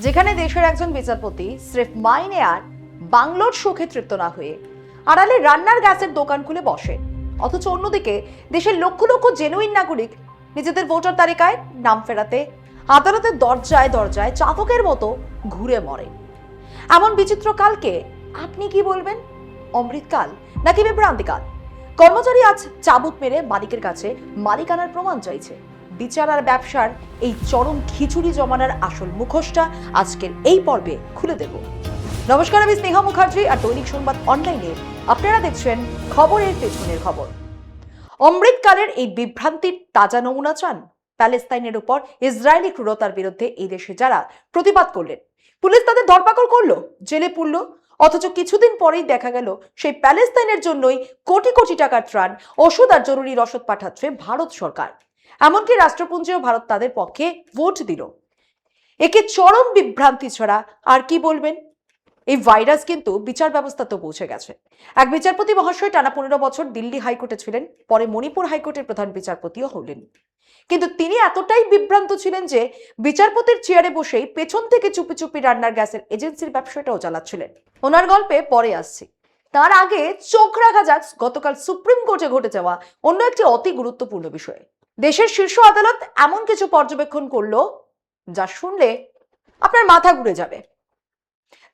যেখানে দেশের একজন বিচারপতি স্রেফ মাইনে আর বাংলোর সুখে তৃপ্ত না হয়ে আড়ালে রান্নার গ্যাসের দোকান খুলে বসে, অথচ অন্যদিকে দেশের লক্ষ লক্ষ জেনুইন নাগরিক নিজেদের ভোটার তালিকায় নাম ফেরাতে আদালতের দরজায় দরজায় চাতকের মতো ঘুরে মরে। এমন বিচিত্র কালকে আপনি কি বলবেন? অমৃতকাল নাকি বিভ্রান্তিকাল? কর্মচারী আজ চাবুক মেরে মালিকের কাছে মালিকানার প্রমাণ চাইছে। বিচার আর ব্যবসার এই চরম খিচুড়ি জমানার আসল মুখোশটা আজকের এই পর্বে খুলে দেব। নমস্কার, আমি স্নেহা মুখার্জি আর দৈনিক সংবাদ অনলাইনে আপনারা দেখছেন খবরের পেছনের খবর। অমৃতকালের এই বিভ্রান্তির তাজা নমুনা চান? প্যালেস্তাইনের উপর ইসরায়েলি ক্রূরতার বিরুদ্ধে এই দেশে যারা প্রতিবাদ করলেন, পুলিশ তাদের ধরপাকড় করলো, জেলে পুরল, অথচ কিছুদিন পরেই দেখা গেল সেই প্যালেস্তাইনের জন্যই কোটি কোটি টাকার ত্রাণ, ওষুধ আর জরুরি রসদ পাঠাচ্ছে ভারত সরকার। এমনকি রাষ্ট্রপুঞ্জেও ভারত তাদের পক্ষে ভোট দিল। একে চরম বিভ্রান্তি ছাড়া আর কি বলবেন? এই ভাইরাস কিন্তু বিচার ব্যবস্থা তো পৌঁছে গেছে। এক বিচারপতি মহাশয় টানা 15 বছর দিল্লি হাইকোর্টে ছিলেন, পরে মণিপুর হাইকোর্টের প্রধান বিচারপতিও হলেন। কিন্তু তিনি এতটাই বিভ্রান্ত ছিলেন যে বিচারপতির চেয়ারে বসেই পেছন থেকে চুপি চুপি রান্নার গ্যাসের এজেন্সির ব্যবসাটাও চালাচ্ছিলেন। ওনার গল্পে পরে আসছি। তার আগে চোখ রাখা যাক গতকাল সুপ্রিম কোর্টে ঘটে যাওয়া অন্য একটি অতি গুরুত্বপূর্ণ বিষয়ে। দেশের শীর্ষ আদালত এমন কিছু পর্যবেক্ষণ করলো যা শুনলে আপনার মাথা ঘুরে যাবে।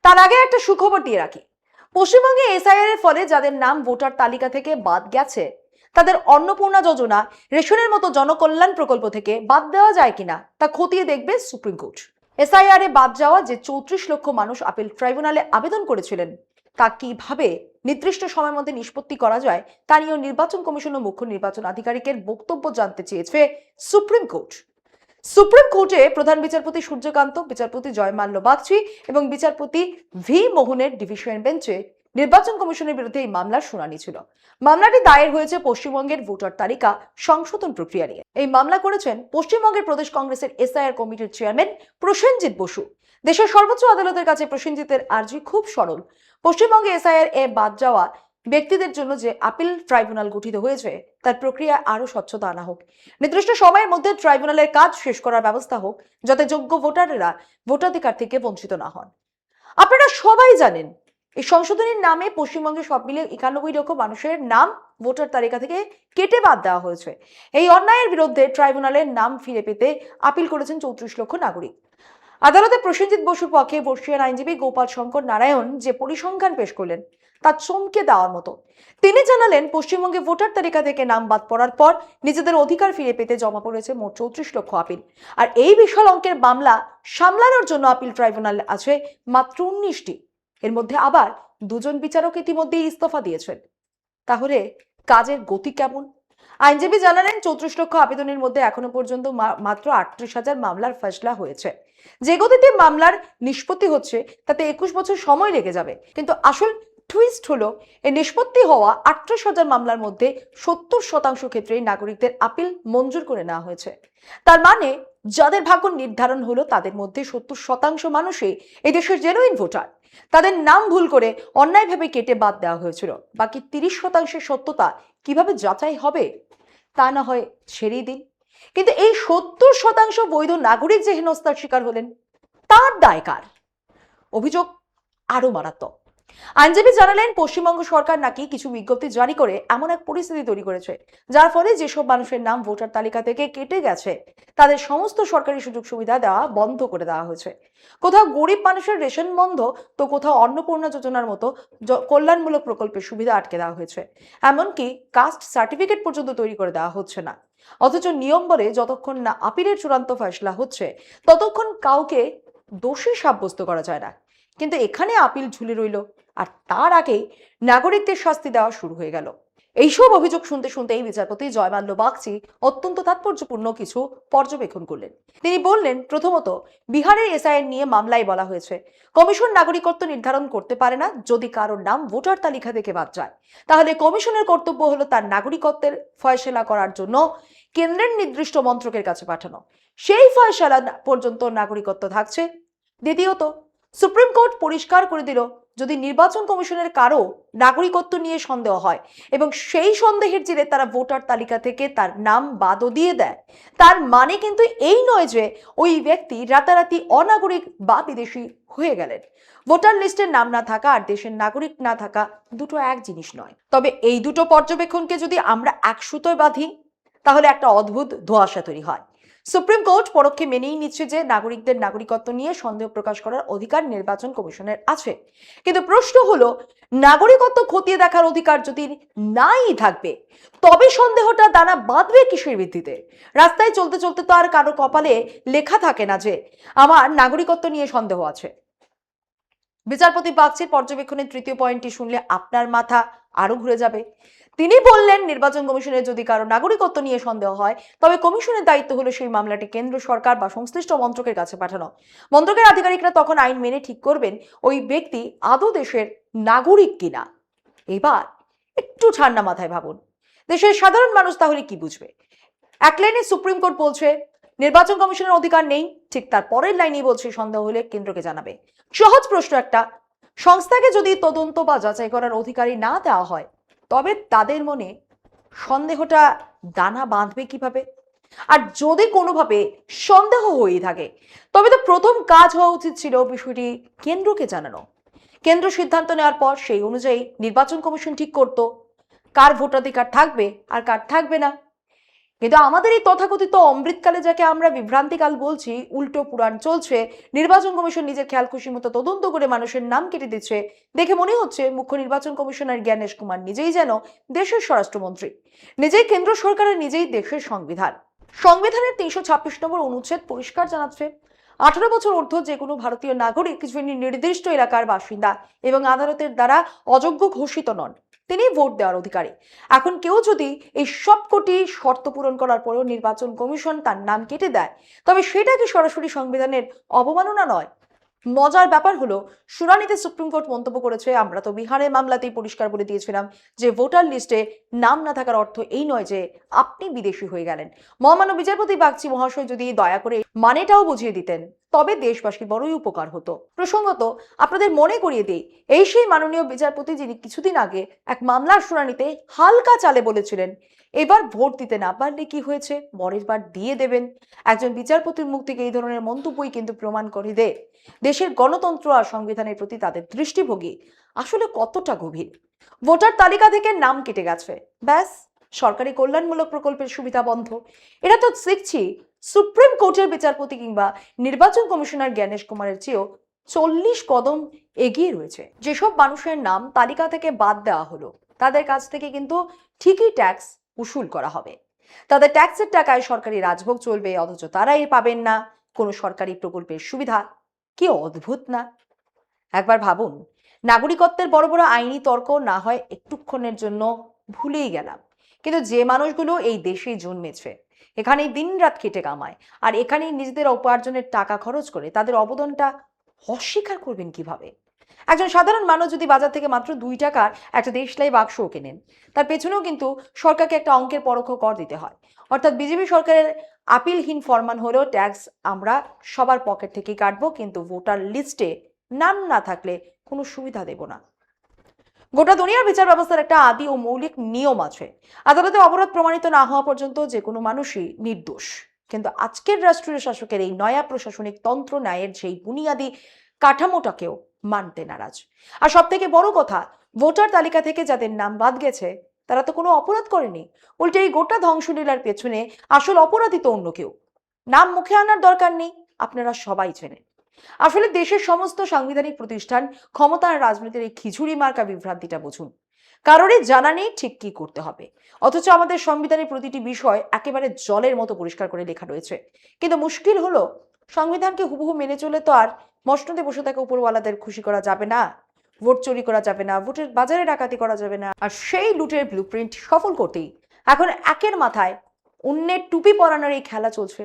তার আগে একটা সুখবর দিয়ে রাখি। পশ্চিমবঙ্গে এসআইআর এর ফলে যাদের নাম ভোটার তালিকা থেকে বাদ গেছে তাদের অন্নপূর্ণা যোজনা, রেশনের মতো জনকল্যাণ প্রকল্প থেকে বাদ দেওয়া যায় কিনা তা খতিয়ে দেখবে সুপ্রিম কোর্ট। এসআইআর এ বাদ যাওয়া যে 34 লক্ষ মানুষ আপিল ট্রাইব্যুনালে আবেদন করেছিলেন তা কিভাবে নির্দিষ্ট সময়ের মধ্যে নিষ্পত্তি করা যায় তা নিয়ে নির্বাচন কমিশন ও মুখ্য নির্বাচন আধিকারিকের বক্তব্য জানতে চেয়েছে সুপ্রিম কোর্ট। সুপ্রিম কোর্টে প্রধান বিচারপতি সূর্যকান্ত, বিচারপতি জয়মাল্য বাগচি এবং বিচারপতি ভি মোহনের ডিভিশন বেঞ্চে নির্বাচন কমিশনের বিরুদ্ধে এই মামলার শুনানি ছিল। মামলাটি দায়ের হয়েছে পশ্চিমবঙ্গের ভোটার তালিকা সংশোধন প্রক্রিয়া নিয়ে। এই মামলা করেছেন পশ্চিমবঙ্গের প্রদেশ কংগ্রেসের এসআইআর কমিটির চেয়ারম্যান প্রসেনজিৎ বসু। দেশের সর্বোচ্চ আদালতের কাছে প্রসেনজিতের আর্জি খুব সরল। পশ্চিমবঙ্গে এসআইআর এ বাদ যাওয়া ব্যক্তিদের জন্য যে আপিল ট্রাইব্যুনাল গঠিত হয়েছে তার প্রক্রিয়া আরো স্বচ্ছতা আনা হোক, নির্দিষ্ট সময়ের মধ্যে ট্রাইব্যুনালের কাজ শেষ করার ব্যবস্থা হোক, যাতে যোগ্য ভোটাররা ভোটাধিকার থেকে বঞ্চিত না হন। আপনারা সবাই জানেন এই সংশোধনীর নামে পশ্চিমবঙ্গে সব মিলে 91 লক্ষ মানুষের নাম ভোটার তালিকা থেকে কেটে বাদ দেওয়া হয়েছে। এই অন্যায়ের বিরুদ্ধে ট্রাইব্যুনালের নাম ফিরে পেতে আপিল করেছেন 34 লক্ষ নাগরিক। আদালতে প্রসেনজিৎ বসুর পক্ষে বর্ষীয়ান আইনজীবী গোপাল শঙ্কর নারায়ণ যে পরিসংখ্যান পেশ করলেন তা চমকে দেওয়ার মতো। তিনি জানালেন, পশ্চিমবঙ্গে ভোটার তালিকা থেকে নাম বাদ পড়ার পর নিজেদের অধিকার ফিরে পেতে জমা পড়েছে মোট 34 লক্ষ আপিল। আর এই বিশাল অঙ্কের মামলা সামলানোর জন্য আপিল ট্রাইব্যুনাল আছে মাত্র 19টি। এর মধ্যে আবার 2 জন বিচারক ইতিমধ্যেই ইস্তফা দিয়েছেন। তাহলে কাজের গতি কেমন? আইনজীবী জানালেন, 34 লক্ষ আবেদনের মধ্যে এখনো পর্যন্ত মাত্র 38,000 মামলার ফয়সলা হয়েছে। যে গতিতে মামলার নিষ্পত্তি হচ্ছে তাতে 21 বছর সময় লেগে যাবে। কিন্তু আসল টুইস্ট হলো, এই নিষ্পত্তি হওয়া 38,000 মামলার মধ্যে 70% ক্ষেত্রেই নাগরিকদের আপিল মঞ্জুর করে নেওয়া হয়েছে। তার মানে যাদের ভাগ্য নির্ধারণ হলো তাদের মধ্যে 70% মানুষই এই দেশের জেনুইন ভোটার। তাদের নাম ভুল করে অন্যায়ভাবে কেটে বাদ দেওয়া হয়েছিল। বাকি 30% সত্যতা কিভাবে যাচাই হবে তা না হয় ছেড়েই দিন। কিন্তু এই 70% বৈধ নাগরিক যে হেনস্থার শিকার হলেন তার দায় কার? অভিযোগ আরো মারাত্মক। আইনজীবী জানালেন, পশ্চিমবঙ্গ সরকার নাকি কিছু বিজ্ঞপ্তি জারি করে এমন এক পরিস্থিতি তৈরি করেছে যার ফলে যেসব মানুষের নাম ভোটার তালিকা থেকে কেটে গেছে তাদের সমস্ত সরকারি সুযোগ সুবিধা দেওয়া বন্ধ করে দেওয়া হয়েছে। কোথাও গরিব মানুষের রেশন বন্ধ, তো কোথাও অন্নপূর্ণা যোজনার মতো কল্যাণমূলক প্রকল্পের সুবিধা আটকে দেওয়া হয়েছে। এমনকি কাস্ট সার্টিফিকেট পর্যন্ত তৈরি করে দেওয়া হচ্ছে না। অথচ নিয়ম বলে যতক্ষণ না আপিলের চূড়ান্ত ফয়সলা হচ্ছে ততক্ষণ কাউকে দোষী সাব্যস্ত করা যায় না। কিন্তু এখানে আপিল ঝুলে রইল, আর তার আগেই নাগরিকদের শাস্তি দেওয়া শুরু হয়ে গেল। এইসব অভিযোগ শুনতে শুনতে এই বিচারপতি জয়মাল্য বাগচি অত্যন্ত তাৎপর্যপূর্ণ কিছু পর্যবেক্ষণ করলেন। তিনি বললেন, প্রথমত, বিহারের এসআইআর নিয়ে মামলায় বলা হয়েছে কমিশন নাগরিকত্ব নির্ধারণ করতে পারে না। যদি কারোর নাম ভোটার তালিকা থেকে বাদ যায় তাহলে কমিশনের কর্তব্য হলো তার নাগরিকত্বের ফয়সলা করার জন্য কেন্দ্রের নির্দিষ্ট মন্ত্রকের কাছে পাঠানো। সেই ফয়সলা পর্যন্ত নাগরিকত্ব থাকছে। দ্বিতীয়ত, সুপ্রিম কোর্ট পরিষ্কার করে দিল যদি নির্বাচন কমিশনের কারো নাগরিকত্ব নিয়ে সন্দেহ হয় এবং সেই সন্দেহের জেরে তারা ভোটার তালিকা থেকে তার নাম বাদও দিয়ে দেয়, তার মানে কিন্তু এই নয় যে ওই ব্যক্তি রাতারাতি অনাগরিক বা বিদেশি হয়ে গেলেন। ভোটার লিস্টের নাম না থাকা আর দেশের নাগরিক না থাকা দুটো এক জিনিস নয়। তবে এই দুটো পর্যবেক্ষণকে যদি আমরা এক সুতোয় বাঁধি তাহলে একটা অদ্ভুত ধোঁয়াশা তৈরি হয়। সুপ্রিম কোর্ট পরোক্ষে মেনেই নিচ্ছে যে নাগরিকদের নাগরিকত্ব নিয়ে সন্দেহ প্রকাশ করার অধিকার নির্বাচন কমিশনের আছে, কিন্তু প্রশ্ন হলো নাগরিকত্ব খতিয়ে দেখার অধিকার যদি নাই থাকবে তবে সন্দেহটা দানা বাঁধবে কিসের ভিত্তিতে? রাস্তায় চলতে চলতে তো আর কারো কপালে লেখা থাকে না যে আমার নাগরিকত্ব নিয়ে সন্দেহ আছে। বিচারপতি বাগচির পর্যবেক্ষণের তৃতীয় পয়েন্টটি শুনলে আপনার মাথা আরো ঘুরে যাবে। তিনি বললেন, নির্বাচন কমিশনের যদি কারো নাগরিকত্ব নিয়ে সন্দেহ হয় তবে কমিশনের দায়িত্ব হলো সেই মামলাটি কেন্দ্র সরকার বা সংশ্লিষ্ট মন্ত্রকের কাছে পাঠানো। মন্ত্রকের আধিকারিকরা তখন আইন মেনে ঠিক করবেন ওই ব্যক্তি আদৌ দেশের নাগরিক কিনা। এবার একটু ঠান্ডা মাথায় ভাবুন, দেশের সাধারণ মানুষ তাহলে কি বুঝবে? এক লাইনে সুপ্রিম কোর্ট বলছে নির্বাচন কমিশনের অধিকার নেই, ঠিক তার পরের লাইনেই বলছে সন্দেহ হলে কেন্দ্রকে জানাবে। সহজ প্রশ্ন একটা, সংস্থাকে যদি তদন্ত বা যাচাই করার অধিকারী না দেওয়া হয় তবে তাদের মনে সন্দেহটা দানা বাঁধবে কিভাবে? আর যদি কোনোভাবে সন্দেহ হয়ে থাকে তবে তো প্রথম কাজ হওয়া উচিত ছিল বিষয়টি কেন্দ্রকে জানানো। কেন্দ্র সিদ্ধান্ত নেওয়ার পর সেই অনুযায়ী নির্বাচন কমিশন ঠিক করতো কার ভোটাধিকার থাকবে আর কার থাকবে না। কিন্তু আমাদের এই তথাকথিত অমৃতকালে, যাকে আমরা বিভ্রান্তিকাল বলছি, উল্টো পুরাণ চলছে। নির্বাচন কমিশন নিজের খেয়াল খুশি মতো তদন্ত করে মানুষের নাম কেটে দিচ্ছে। দেখে মনে হচ্ছে মুখ্য নির্বাচন কমিশনার জ্ঞানেশ কুমার নিজেই যেন দেশের স্বরাষ্ট্রমন্ত্রী, নিজেই কেন্দ্র সরকারের, নিজেই দেশের সংবিধান। সংবিধানের ৩২৬ নম্বর অনুচ্ছেদ পরিষ্কার জানাচ্ছে 18 বছর ঊর্ধ্ব যে কোনো ভারতীয় নাগরিক যিনি নির্দিষ্ট এলাকার বাসিন্দা এবং আদালতের দ্বারা অযোগ্য ঘোষিত নন তিনি ভোট দেওয়ার অধিকারী। এখন কেউ যদি এই সবকটি শর্ত পূরণ করার পরেও নির্বাচন কমিশন তার নাম কেটে দেয় তবে সেটা কি সরাসরি সংবিধানের অবমাননা নয়? মজার ব্যাপার হলো শুনানিতে সুপ্রিম কোর্ট মন্তব্য করেছে, আমরা তো বিহারের মামলাতেই পরিষ্কার বলে দিয়েছিলাম যে ভোটার লিস্টে নাম না থাকার অর্থ এই নয় যে আপনি বিদেশি হয়ে গেলেন। মহামান্য বিচারপতি বাগচি মহাশয় যদি দয়া করে মানেটাও বুঝিয়ে দিতেন তবে দেশবাসীর বড়ই উপকার হতো। প্রসঙ্গত আপনাদের মনে করিয়ে দিই, এই সেই মাননীয় বিচারপতি যিনি কিছুদিন আগে এক মামলার শুনানিতে হালকা চালে বলেছিলেন এবার ভোট দিতে না পারলে কি হয়েছে, পরের বার দিয়ে দেবেন। একজন বিচারপতির মুখ থেকে এই ধরনের মন্তব্যই কিন্তু প্রমাণ করে দেয় দেশের গণতন্ত্র আর সংবিধানের প্রতি তাদের দৃষ্টিভঙ্গি আসলে কতটা গভীর। ভোটার তালিকা থেকে নাম কেটে গেছে, ব্যাস সরকারি কল্যাণমূলক প্রকল্পের সুবিধা বন্ধ। এটা তো শিখছি সুপ্রিম কোর্টের বিচারপতি কিংবা নির্বাচন কমিশনার জ্ঞানেশ কুমারের চেয়েও 40 কদম এগিয়ে রয়েছে। যেসব মানুষের নাম তালিকা থেকে বাদ দেওয়া হলো তাদের কাছ থেকে কিন্তু ঠিকই ট্যাক্স উসুল করা হবে, তাদের ট্যাক্সের টাকায় সরকারি রাজভোগ চলবে, অথচ তারাই পাবেন না কোনো সরকারি প্রকল্পের সুবিধা। কি অদ্ভুত না? একবার ভাবুন, নাগরিকত্বের বড় বড় আইনি তর্ক না হয় একটুক্ষণের জন্য ভুলেই গেলাম, কিন্তু যে মানুষগুলো এই দেশে জন্মেছে, এখানেই দিনরাত খেটে কামায় আর এখানেই নিজেদের উপার্জনের টাকা খরচ করে, তাদের অবদানটা অস্বীকার করবেন কিভাবে? একজন সাধারণ মানুষ যদি বাজার থেকে মাত্র 2 টাকার একটা দেশলাই বাক্সও কেনেন তার পেছনেও কিন্তু সরকারকে একটা অঙ্কের পরোক্ষ কর দিতে হয়। অর্থাৎ বিজেপি সরকারের আপিলহীন ফরমান হলেও ট্যাক্স আমরা সবার পকেট থেকেই কাটবো, কিন্তু ভোটার লিস্টে নাম না থাকলে কোনো সুবিধা দেব না। গোটা দুনিয়ার বিচার ব্যবস্থার একটা আদি ও মৌলিক নিয়ম আছে, আদালতে অপরাধ প্রমাণিত না হওয়া পর্যন্ত যে কোনো মানুষই নির্দোষ। কিন্তু আজকের রাষ্ট্রীয় শাসকের এই নয়া প্রশাসনিক তন্ত্র ন্যায়ের সেই বুনিয়াদি কাঠামোটাকেও মানতে নারাজ। আর সব থেকে বড় কথা, ভোটার তালিকা থেকে যাদের নাম বাদ গেছে তারা তো কোনো অপরাধ করেনি, উল্টে এই গোটা ধ্বংসলীলার পেছনে আসল অপরাধী তো অন্য কেউ। নাম মুখে আনার দরকার নেই, আপনারা সবাই চেনেন। আসলে দেশের সমস্ত সাংবিধানিক প্রতিষ্ঠান, ক্ষমতা আর রাজনীতির এই খিচুড়ি মার্কা বিভ্রান্তিটা বুঝুন। কারোরই জানা নেই ঠিক কি করতে হবে, অথচ আমাদের সংবিধানের প্রতিটি বিষয় একেবারে জলের মতো পরিষ্কার করে লেখা রয়েছে। কিন্তু মুশকিল হলো সংবিধানকে হুবহু মেনে চলে তো আর মসনদে বসে থাকা উপরওয়ালাদের খুশি করা যাবে না, ভোট চুরি করা যাবে না, ভোটের বাজারে ডাকাতি করা যাবে না। আর সেই লুটের ব্লুপ্রিন্ট সফল করতেই এখন একের মাথায় অন্যের টুপি পরানোর এই খেলা চলছে।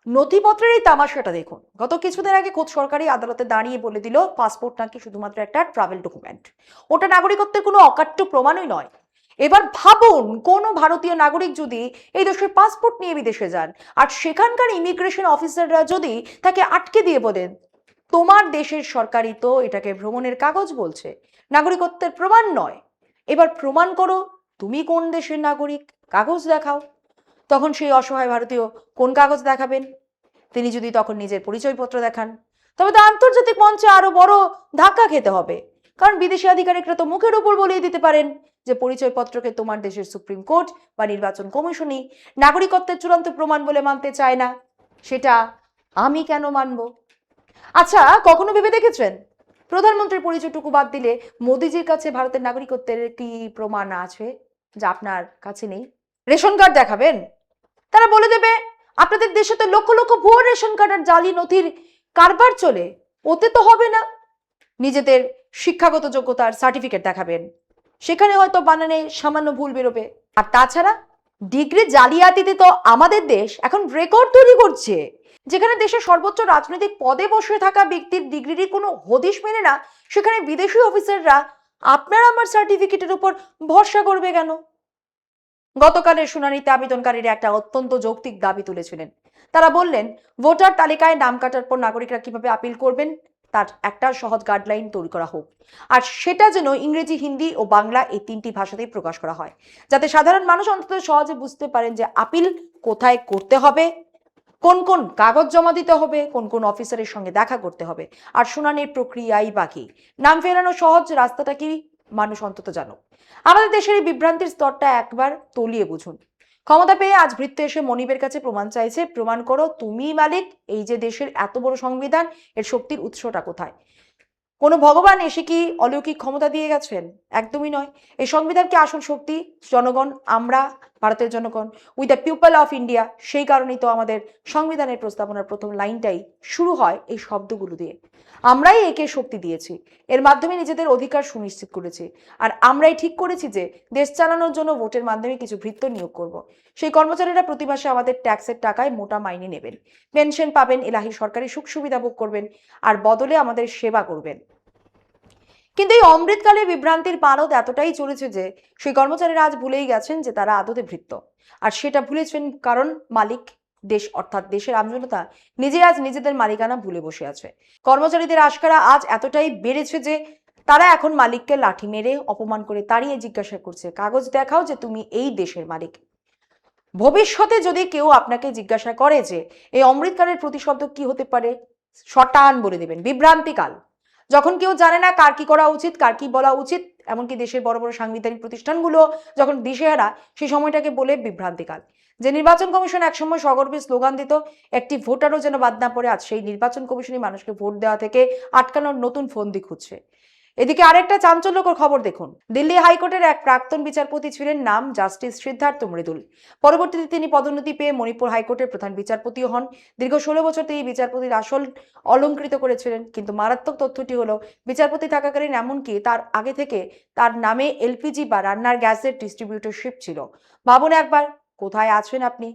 নথিপত্রের এই তামাশাটা দেখুন, গত কিছুদিন আগে খোদ সরকারি আদালতে দাঁড়িয়ে বলে দিল পাসপোর্ট নাকি শুধুমাত্র একটা ট্রাভেল ডকুমেন্ট, ওটা নাগরিকত্বের কোনো অকাট্য প্রমাণই নয়। এবার ভাবুন, কোন ভারতীয় নাগরিক যদি এই দেশের পাসপোর্ট নিয়ে বিদেশে যান আর সেখানকার ইমিগ্রেশন অফিসাররা যদি তাকে আটকে দিয়ে বলেন তোমার দেশের সরকারই তো এটাকে ভ্রমণের কাগজ বলছে, নাগরিকত্বের প্রমাণ নয়। এবার প্রমাণ করো তুমি কোন দেশের নাগরিক, কাগজ দেখাও। তখন সেই অসহায় ভারতীয় কোন কাগজ দেখাবেন? তিনি যদি তখন নিজের পরিচয়পত্র দেখান, তবে তো আন্তর্জাতিক মঞ্চে আরো বড় ধাক্কা খেতে হবে। কারণ বিদেশি আধিকারিকরা তো মুখের উপর বলিয়ে দিতে পারেন যে পরিচয়পত্রকে তোমার দেশের সুপ্রিম কোর্ট বা নির্বাচন কমিশনই নাগরিকত্বের চূড়ান্ত প্রমাণ বলে মানতে চায় না। সেটা আমি কেন মানব? আচ্ছা, কখনো ভেবে দেখেছেন প্রধানমন্ত্রীর পরিচয়টুকু বাদ দিলে মোদিজির কাছে ভারতের নাগরিকত্বের কি প্রমাণ আছে যা আপনার কাছে নেই? রেশন কার্ড দেখাবেন, তারা বলে দেবে আপনাদের দেশে তো লক্ষ লক্ষ ভুয়ো রেশন কার্ড আর জালি নথির কারবার চলে, ওতে তো হবে না। নিজেদের শিক্ষাগত যোগ্যতার সার্টিফিকেট দেখাবেন, সেখানে হয়তো বানানে সামান্য ভুল বেরোবে। আর তাছাড়া ডিগ্রি জালিয়াতিতে তো আমাদের দেশ এখন রেকর্ড তৈরি করছে, যেখানে দেশের সর্বোচ্চ রাজনৈতিক পদে বসে থাকা ব্যক্তির ডিগ্রির কোনো হদিশ মেনে না, সেখানে বিদেশি অফিসাররা আপনার আমার সার্টিফিকেটের উপর ভরসা করবে কেন? গতকালের শুনানিতে আবেদনকারীরা একটা অত্যন্ত যৌক্তিক দাবি তুলেছিলেন। তারা বললেন, ভোটার তালিকায় নাম কাটার পর নাগরিকরা কিভাবে আপিল করবেন তার একটা সহজ গাইডলাইন তৈরি করা হোক, আর সেটা যেন ইংরেজি, হিন্দি ও বাংলা এই তিনটি ভাষাতেই প্রকাশ করা হয়, যাতে সাধারণ মানুষ অন্তত সহজে বুঝতে পারেন যে আপিল কোথায় করতে হবে, কোন কোন কাগজ জমা দিতে হবে, কোন কোন অফিসারের সঙ্গে দেখা করতে হবে, আর শুনানির প্রক্রিয়াই বাকি। নাম ফেরানো সহজ রাস্তাটা কি মানুষ অন্তত জানুক। আমাদের দেশের এই বিভ্রান্তির স্তরটা একবার তলিয়ে বুঝুন। ক্ষমতা পেয়ে আজ ভৃত্য এসে মনিবের কাছে প্রমাণ চাইছে, প্রমাণ করো তুমি মালিক, এই যে দেশের এত বড় সংবিধান, এর শক্তির উৎসটা কোথায়? কোনো ভগবান এসে কি অলৌকিক ক্ষমতা দিয়ে গেছেন? একদমই নয়। এই সংবিধানকে আসল শক্তি জনগণ, আমরা ভারতের জনগণ, with the people of India. সেই কারণেই তো আমাদের সংবিধানের প্রস্তাবনার প্রথম লাইনটাই শুরু হয় এই শব্দগুলো দিয়ে। আমরাই একে শক্তি দিয়েছি, এর মাধ্যমে নিজেদের অধিকার সুনিশ্চিত করেছি, আর আমরাই ঠিক করেছি যে দেশ চালানোর জন্য ভোটের মাধ্যমে কিছু ভৃত্য নিয়োগ করব। সেই কর্মচারীরা প্রতি মাসে আমাদের ট্যাক্সের টাকায় মোটা মাইনে নেবেন, পেনশন পাবেন, এলাহি সরকারি সুখ সুবিধা ভোগ করবেন, আর বদলে আমাদের সেবা করবেন। কিন্তু এই অমৃতকালে বিভ্রান্তির পারদ এতটাই চলেছে যে সেই কর্মচারীরা আজ ভুলেই গেছেন যে তারা আদতে ভৃত্য। আর সেটা ভুলেছেন কারণ মালিক দেশ, অর্থাৎ দেশের আমজনতা নিজে আজ নিজেদের মালিকানা ভুলে বসে আছে। কর্মচারীদের আশকারা আজ এতটাই বেড়েছে যে তারা এখন মালিককে লাঠি মেরে অপমান করে তাড়িয়ে জিজ্ঞাসা করছে, কাগজ দেখাও যে তুমি এই দেশের মালিক। ভবিষ্যতে যদি কেউ আপনাকে জিজ্ঞাসা করে যে এই অমৃতকালের প্রতিশব্দ কি হতে পারে, শটান বলে দেবেন বিভ্রান্তিকাল। যখন কেউ জানে না কার কি করা উচিত, কার কি বলা উচিত, এমনকি দেশের বড় বড় সাংবিধানিক প্রতিষ্ঠানগুলো যখন দিশেহারা, সেই সময়টাকে বলে বিভ্রান্তিকাল। যে নির্বাচন কমিশন একসময় সগর্বে স্লোগান দিত, একটি ভোটারও যেন বাদ না পড়ে, আজ সেই নির্বাচন কমিশনই মানুষকে ভোট দেওয়া থেকে আটকানোর নতুন ফন্দি খুঁজছে। এদিকে আরেকটা চাঞ্চল্যকর খবর দেখুন। দিল্লি হাইকোর্টের এক প্রাক্তন বিচারপতি ছিলেন, নাম জাস্টিস সিদ্ধার্থ মৃদুল। পরবর্তীতে তিনি পদোন্নতি পেয়ে মণিপুর হাইকোর্টের প্রধান বিচারপতিও হন। দীর্ঘ 16 বছর তিনি বিচারপতির আসল অলংকৃত করেছিলেন। কিন্তু মারাত্মক তথ্যটি হলো, বিচারপতি থাকাকালীন এমনকি তার আগে থেকে তার নামে এলপিজি বা রান্নার গ্যাসের ডিস্ট্রিবিউটরশিপ ছিল। ভাবুন একবার, কোথায় আছেন আপনি?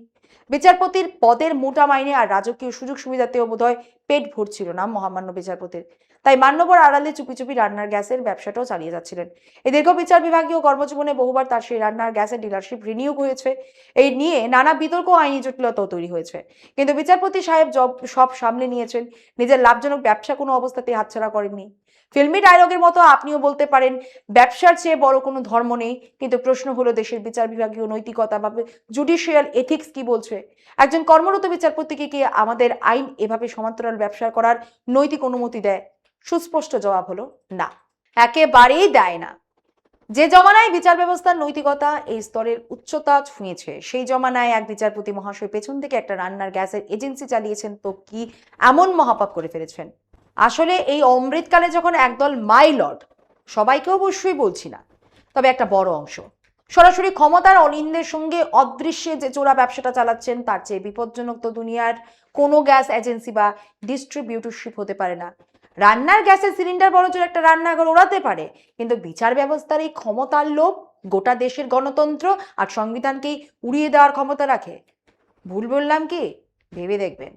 বিচারপতির পদের মোটা মাইনে আর রাজকীয় সুযোগ সুবিধাতেও বোধহয় পেট ভরছিল না মহামান্য বিচারপতির। তাই মান্যবর আড়ালে চুপি চুপি রান্নার গ্যাসের ব্যবসাটাও চালিয়ে যাচ্ছিলেন। এই দীর্ঘ বিচার বিভাগীয় কর্মজীবনে বহুবার তার সেই রান্নার গ্যাসের ডিলারশিপ রিনিউ হয়েছে। এই নিয়ে নানা বিতর্ক, আইনি জটিলতাও তৈরি হয়েছে। কিন্তু বিচারপতি সাহেব সব সামলে নিয়েছেন, নিজের লাভজনক ব্যবসা কোনো অবস্থাতেই হাতছাড়া করেননি। ফিল্মি ডায়লগের মতো আপনিও বলতে পারেন, ব্যবসার চেয়ে বড় কোনো ধর্ম নেই। কিন্তু প্রশ্ন হলো, দেশের বিচার বিভাগীয় নৈতিকতা বা জুডিশিয়াল এথিক্স কি বলছে? একজন কর্মরত বিচারপতিকে কি আমাদের আইন এভাবে সমান্তরাল ব্যবসা করার নৈতিক অনুমতি দেয়? সুস্পষ্ট জবাব হলো না, একেবারেই দেয় না। যে জমানায় বিচার ব্যবস্থার নৈতিকতা এই স্তরের উচ্চতা ছুঁয়েছে, সেই জমানায় এক বিচারপতি মহাশয় পেছন থেকে একটা রান্নার গ্যাসের এজেন্সি চালিয়েছেন তো কি এমন মহাপাপ করে ফেলেছেন? আসলে এই অমৃতকালে যখন একদল মাই লর্ড, সবাইকে অবশ্যই বলছি না, তবে একটা বড় অংশ সরাসরি ক্ষমতার অনিন্দের সঙ্গে অদৃশ্যে যে চোরা ব্যবসাটা চালাচ্ছেন, তার চেয়ে বিপজ্জনক তো দুনিয়ার কোনো গ্যাস এজেন্সি বা ডিস্ট্রিবিউটরশিপ হতে পারে না। রান্নার গ্যাসের সিলিন্ডার বড়জোর একটা রান্নাঘর ওড়াতে পারে, কিন্তু বিচার ব্যবস্থার এই ক্ষমতার লোভ গোটা দেশের গণতন্ত্র আর সংবিধানকেই উড়িয়ে দেওয়ার ক্ষমতা রাখে। ভুল বললাম কি? ভেবে দেখবেন।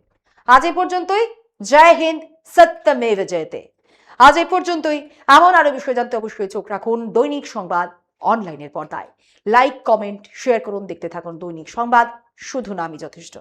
আজ এ পর্যন্তই। জয় হিন্দ, সত্যমেব জয়তে। আজ এ পর্যন্তই। এমন আরো বিষয় জানতে অবশ্যই চোখ রাখুন দৈনিক সংবাদ অনলাইনের পর্দায়। লাইক, কমেন্ট, শেয়ার করুন, দেখতে থাকুন দৈনিক সংবাদ, শুধু নামই যথেষ্ট।